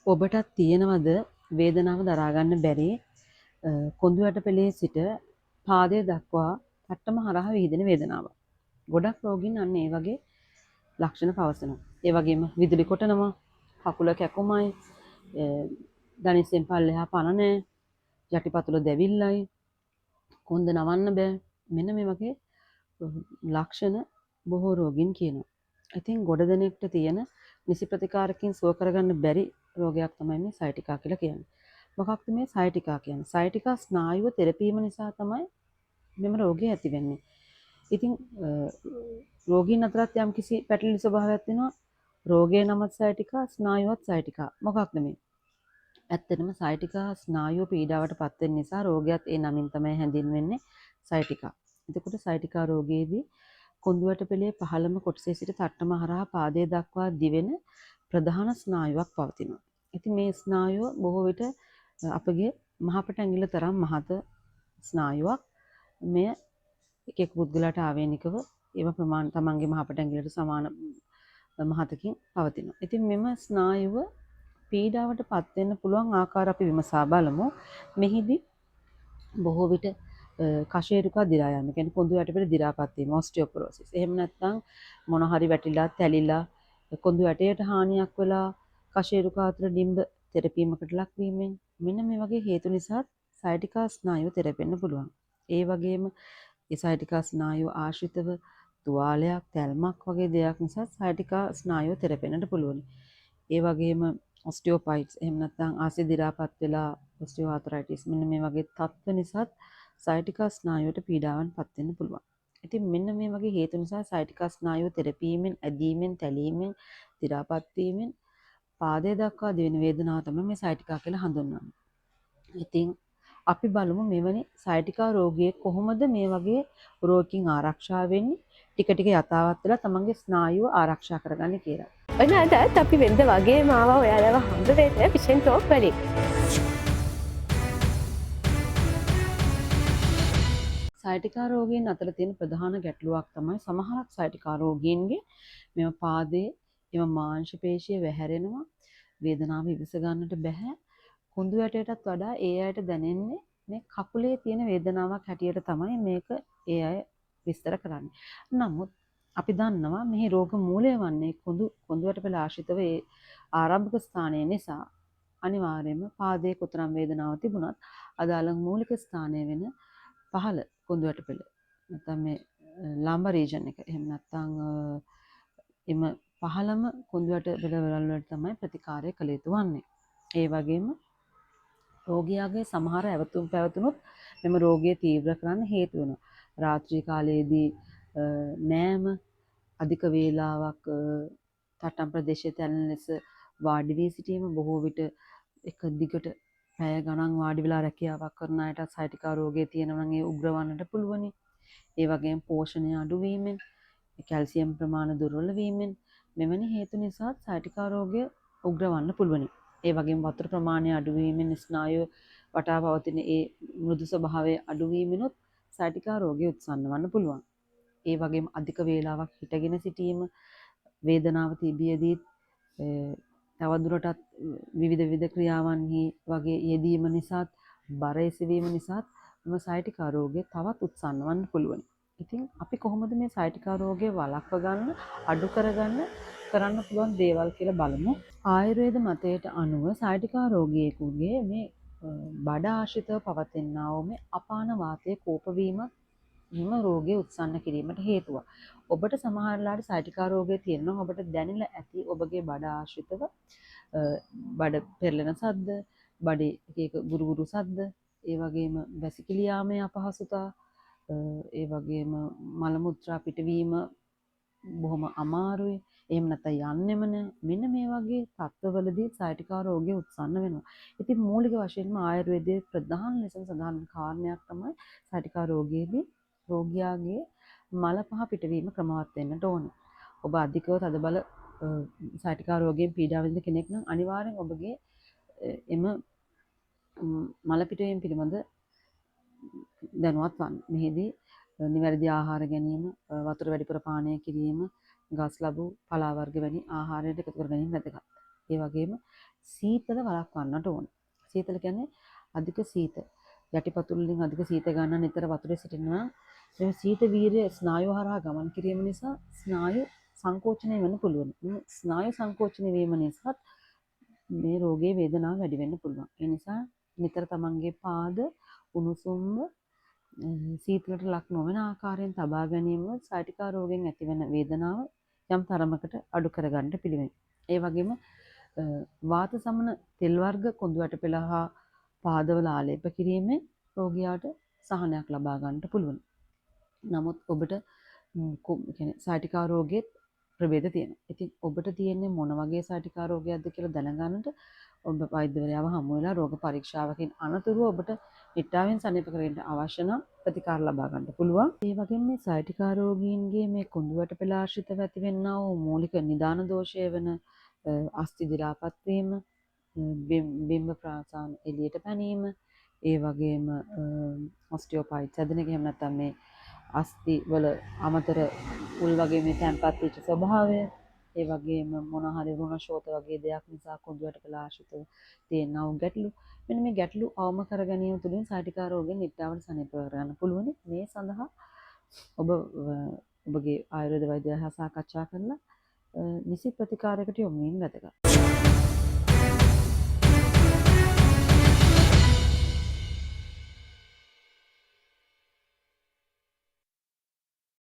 ඔබටත් තියෙනවද වේදනාව දරා ගන්න බැරි කොඳු වැටපෙළේ සිට පාදයේ දක්වා පට්ටම හරහා විහිදෙන වේදනාවක්. ගොඩක් රෝගීන් අන්න ඒ වගේ ලක්ෂණ පවසනවා. ඒ වගේම විදුලි කොටනවා, කකුල කැකුමයි, දණිස්සෙන් පල්ලෙහා පන නැහැ, යටිපතුල දැවිල්ලයි, කොන්ද නවන්න බෑ. මෙන්න මේ වගේ ලක්ෂණ බොහෝ රෝගීන් කියනවා. ඉතින් ගොඩ දෙනෙක්ට තියෙන නිසි ප්‍රතිකාරකින් සුව කරගන්න බැරි රෝගයක් තමයි මේ සයිටිකා කියලා කියන්නේ. මොකක්ද මේ සයිටිකා කියන්නේ? සයිටිකා ස්නායුව තෙරපීම නිසා තමයි මෙම රෝගය ඇති වෙන්නේ. ඉතින් රෝගීන් අතරත් යම් කිසි පැටලෙන ස්වභාවයක් තියෙනවා. රෝගයේ නමත් සයිටිකා, ස්නායුවත් සයිටිකා. මොකක්ද මේ? ඇත්තටම සයිටිකා ස්නායුව පීඩාවට පත් වෙන නිසා රෝගයත් ඒ නමින් තමයි හැඳින්වෙන්නේ සයිටිකා. එතකොට සයිටිකා රෝගයේදී කොඳු වැටපෙළේ පහළම කොටසේ සිට තට්ටම හරහා පාදයේ දක්වා දිවෙන ප්‍රධාන ස්නායුවක් පවතිනවා. ඉතින් මේ ස්නායුව බොහෝ විට අපගේ මහපට ඇඟිල්ල තරම් මහත ස්නායුවක්. මෙය එක පුද්ගලයාට ආවේනිකව ඒව ප්‍රමාණ තමන්ගේ මහපට ඇඟිල්ලට සමාන මහතකින් පවතිනවා. ඉතින් මෙම ස්නායුව පීඩාවට පත් වෙන්න පුළුවන් ආකාර අපි විමසා බලමු. මෙහිදී බොහෝ විට කශේරුකා දිරා යාම, කියන්නේ කොඳු වැටපෙළ දි รา පත් වීම, ඔස්ටියෝපොරොසිස්. එහෙම නැත්නම් මොන හරි වැටිලා තැලිලා කොඳු වැටයට හානියක් වෙලා කශේරුකා අතර ඩිම්බ තෙරපීමකට ලක්වීමෙන් මෙන්න මේ වගේ හේතු නිසා සයිටිකා ස්නායුව තෙරපෙන්න පුළුවන්. ඒ වගේම ඒ සයිටිකා ස්නායුව ආශ්‍රිතව තුවාලයක්, තැල්මක් වගේ දෙයක් නිසා සයිටිකා ස්නායුව තෙරපෙන්නට පුළුවන්. ඒ වගේම ඔස්ටියෝපයිට්ස්, එහෙම නැත්නම් ආසි දි รา පත් වෙලා ඔස්ටියෝආතරයිටිස්, මෙන්න මේ වගේ තත්ත්ව නිසා සයිටිකා ස්නායුවට පීඩාවන් පත් වෙන්න පුළුවන්. ඉතින් මෙන්න මේ වගේ හේතු නිසා සයිටිකා ස්නායුව තෙරපීමෙන්, ඇදීමෙන්, තැලීමෙන්, දි รา පත් වීමෙන් පාදයේ දක්වා දිවෙන වේදනාව තමයි මේ සයිටිකා කියලා හඳුන්වන්නේ. ඉතින් අපි බලමු මෙවැනි සයිටිකා රෝගියෙක් කොහොමද මේ වගේ රෝගකින් ආරක්ෂා වෙන්නේ, ටික ටික යථාවත් වෙලා තමන්ගේ ස්නායුව ආරක්ෂා කරගන්න කියලා. ඔන්න අදත් අපි වෙනද වගේ මාව ඔයාලව හම්බ වෙන්න විෂන් ටෝක් වලින්. සයිටිකා රෝගීන් අතර තියෙන ප්‍රධාන ගැටලුවක් තමයි සමහරක් සයිටිකා රෝගීන්ගේ මෙම පාදයේ එම මාංශ පේශිය වැහැරෙනවා, වේදනාව ඉවස ගන්නට බැහැ. කොඳු වැටයටත් වඩා ඒ අයට දැනෙන්නේ මේ කකුලේ තියෙන වේදනාවක් හැටියට තමයි මේක ඒ අය විස්තර කරන්නේ. නමුත් අපි දන්නවා මේ රෝග මූලය වන්නේ කොඳු වැටපෙළ ආශ්‍රිතව ඒ ආරම්භක ස්ථානය නිසා අනිවාර්යයෙන්ම පාදයේ කොතරම් වේදනාවක් තිබුණත් අදාළ මූලික ස්ථානය වෙන පහළ කොඳු වැටපෙළ නැත්නම් මේ ලම්බ රීජන් එක, එහෙම නැත්නම් එම පහළම කොඳු වැටපෙළ වල වලට තමයි ප්‍රතිකාරය කළ යුතු වන්නේ. ඒ වගේම රෝගියාගේ සමහර ඇවතුම් පැවතුනොත් මෙම රෝගය තීව්‍ර කරන්න හේතු වෙනවා. රාත්‍රී කාලයේදී නෑම, අධික වේලාවක් තට්ටම් ප්‍රදේශයේ තැලෙන ලෙස වාඩි වී සිටීම, බොහෝ විට එක දිගට පැය ගණන් වාඩි වෙලා රැකියාවක් කරන අයට සයිටිකා රෝගය තියෙනවා නම් ඒ උග්‍ර වන්නට පුළුවනි. ඒ වගේම පෝෂණය අඩු වීමෙන්, කැල්සියම් ප්‍රමාණය දුර්වල වීමෙන් මෙවැනි හේතු නිසා සයිටිකා රෝගය උග්‍ර වන්න පුළුවනි. ඒ වගේම වතුර ප්‍රමාණය අඩු වීමෙන්, ස්නායුව වටා පවතින ඒ මෘදු ස්වභාවය අඩු වීමෙනුත් සයිටිකා රෝගය උත්සන්න වන්න පුළුවන්. ඒ වගේම අධික වේලාවක් හිටගෙන සිටීම, වේදනාව තිබියදී තවදුරටත් විවිධ ක්‍රියාවන්හි වගේ යෙදීම නිසාත්, බර එසවීම නිසාත් මේ සයිටිකා රෝගය තවත් උත්සන්න වන්න පුළුවන්. ඉතින් අපි කොහොමද මේ සයිටිකා රෝගය වළක්ව ගන්න, අඩු කරගන්න කරන්න පුළුවන් දේවල් කියලා බලමු. ආයුර්වේද මතයට අනුව සයිටිකා රෝගියෙකුගේ මේ බඩ ආශ්‍රිතව පවතිනා වූ මේ අපාන වාතයේ කෝපවීමත් මෙම රෝගය උත්සන්න කිරීමට හේතුවක්. ඔබට සමහරලාට සයිටිකා රෝගය තියෙනවා, ඔබට දැනෙලා ඇති ඔබගේ බඩ ආශ්‍රිතව බඩ පෙරලෙන සද්ද, බඩේ එක ගුරුගුරු සද්ද, ඒ වගේම වැසිකිලි යාමේ අපහසුතා, ඒ වගේම මල මුත්‍රා පිටවීම බොහොම අමාරුයි, එහෙම නැත්නම් යන්නෙම නෑ. මෙන්න මේ වගේ තත්ත්වවලදී සයිටිකා රෝගය උත්සන්න වෙනවා. ඉතින් මූලික වශයෙන්ම ආයුර්වේදයේ ප්‍රධාන ලෙස සඳහන් කාරණයක් තමයි සයිටිකා රෝගයේදී රෝගියාගේ මල පහ පිටවීම ක්‍රමවත් වෙන්නට ඕනේ. ඔබ අධිකව තදබල සයිටිකා රෝගයෙන් පීඩා විඳින කෙනෙක් නම් අනිවාර්යෙන් ඔබගේ එම මල පිටවීම පිළිබඳ දැනුවත් වන්න. මෙහිදී නිවැරදි ආහාර ගැනීම, වතුර වැඩිපුර පානය කිරීම, ගස් ලැබූ පලා වර්ග වැනි ආහාරයට එකතු කර ගැනීම වැදගත්. ඒ වගේම සීතල වළක්වන්නට ඕන. සීතල කියන්නේ අධික සීත. යටිපතුල් වලින් අධික සීත ගන්න නිතර වතුරේ සිටිනවා. මේ සීත වීර්ය ස්නායු හරහා ගමන් කිරීම නිසා ස්නායු සංකෝචනය වෙන්න පුළුවන්. ස්නායු සංකෝචනය වීම නිසා මේ රෝගයේ වේදනාව වැඩි වෙන්න පුළුවන්. ඒ නිසා නිතර තමන්ගේ පාද උණුසුම්ව සීතලට ලක් නොවන ආකාරයෙන් තබා ගැනීම සායිටිකා රෝගයෙන් ඇතිවන වේදනාව යම් තරමකට අඩු කරගන්න පිළිවෙල. ඒ වගේම වාත සමන තෙල් වර්ග කොඳු වැටපෙළ හා පාදවල ආලේප කිරීමෙන් රෝගියාට සහනයක් ලබා ගන්නට පුළුවන්. නමුත් ඔබට සායිටිකා රෝගයේ ප්‍රභේද තියෙනවා. ඉතින් ඔබට තියෙන්නේ මොන වගේ සායිටිකා රෝගයක්ද කියලා දැනගන්නට ඔබ වෛද්‍යවරයාව හමු වෙලා රෝග පරීක්ෂාවකින් අනතුරුව ඔබට නිට්ටාවෙන් සනීප කරගන්න අවශ්‍ය නම් ප්‍රතිකාර ලබා ගන්න පුළුවන්. ඒ වගේම මේ සායිටිකා රෝගීන්ගේ මේ කොඳු වැටපෙළ ආශ්‍රිතව ඇතිවෙනා වූ මූලික නිදාන දෝෂය වෙන අස්ථි දිරාපත් වීම, බිම්බ ප්‍රාසාන එළියට පැනීම, ඒ වගේම ඔස්ටියෝපයිට්ස් හැදෙන එක, එහෙම නැත්නම් මේ අස්ථි වල අමතර උල් වගේ මේ තැන්පත් වෙච්ච ස්වභාවය, ඒ වගේම මොන හරි රුණ ශෝත වගේ දෙයක් නිසා කොඳු වැටපෙළ ආශ්‍රිතව තියෙනා වූ ගැටලු. මෙන්න මේ ගැටලු අවම කර ගැනීම තුළින් සායිටිකා රෝගයෙන් නිට්ටාවට සනීප කරගන්න පුළුවන්. මේ සඳහා ඔබ ඔබගේ ආයුර්වේද වෛද්‍යයා හා සාකච්ඡා කරලා නිසි ප්‍රතිකාරයකට යොමු වීම වැදගත්.